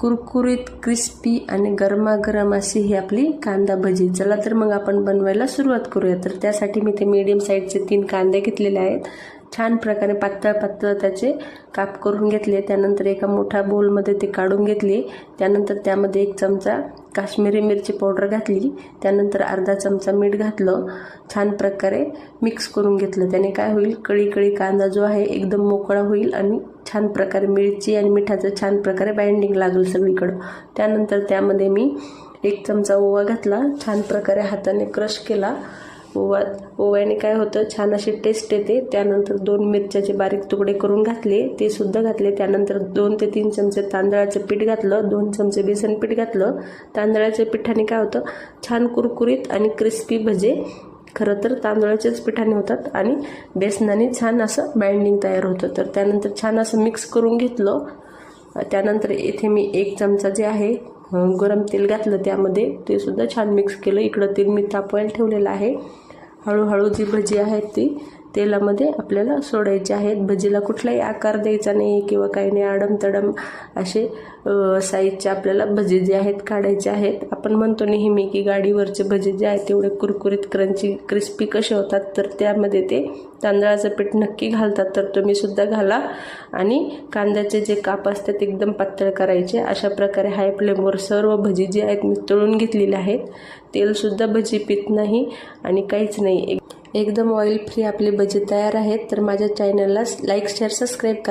कुरकुरीत क्रिस्पी आणि गरमागरम अशी ही आपली कांदा भजी। चला तर मग आपण बनवायला सुरुवात करूया। तर त्यासाठी मी ते मीडियम साईजचे 3 कांदे घेतलेले आहेत। छान प्रकारे पातळ पातळ त्याचे काप करून घेतले। त्यानंतर एका मोठ्या बोलमध्ये ते काढून घेतले। त्यानंतर त्यामध्ये 1 चमचा काश्मीरी मिरची पावडर घातली। त्यानंतर अर्धा चमचा मीठ घातलं। छान प्रकारे मिक्स करून घेतलं। त्याने काय होईल, कळी कळी कांदा जो आहे एकदम मोकळा होईल आणि छान प्रकारे मिरची आणि मिठाचं छान प्रकारे बाइंडिंग लागेल सगळीकडे। त्यानंतर त्यामध्ये मी 1 चमचा ओवा घातला। छान प्रकारे हाताने क्रश केला। ओव्याने काय होतं, छान अशी टेस्ट येते। त्यानंतर 2 मिरच्याचे बारीक तुकडे करून घातले, ते सुद्धा घातले। त्यानंतर 2 ते 3 चमचे तांदळाचं पीठ घातलं, 2 चमचे बेसन पीठ घातलं। तांदळाच्या पिठाने काय होतं, छान कुरकुरीत आणि क्रिस्पी भजे खरं तर तांदळाच्याच पिठाने होतात आणि बेसनाने छान असं बाइंडिंग तयार होतं। तर त्यानंतर छान असं मिक्स करून घेतलं। त्यानंतर इथे मी 1 चमचा जे आहे गरम तेल घातलं त्यामध्ये, ते सुद्धा छान मिक्स केलं। इकडं तेल मी तापवायला ठेवलेलं आहे। हळूहळू जी भजी आहेत ती तेलामध्ये आपल्याला सोडायची आहेत। भजीला कुठलाही आकार द्यायचा नाही किंवा काही नाही, आडमतडम असे साईजचे आपल्याला भजी जे आहेत काढायचे आहेत। आपण म्हणतो नेहमी की गाडीवरचे भजी जे आहेत तेवढे कुरकुरीत क्रंची क्रिस्पी कसे होतात, तर त्यामध्ये ते तांदळाचं पीठ नक्की घालतात। तर तुम्ही सुद्धा घाला आणि कांद्याचे जे काप असतात एकदम पातळ करायचे। अशा प्रकारे हाय फ्लेमवर सर्व भजी जी आहेत मी तळून घेतलेले आहेत। तेल सुद्धा भजी पित नाही आणि काहीच नाही, एकदम ऑइल फ्री आपले भजी तयार आहेत। तर माझ्या चॅनलला लाईक शेअर सबस्क्राईब करा।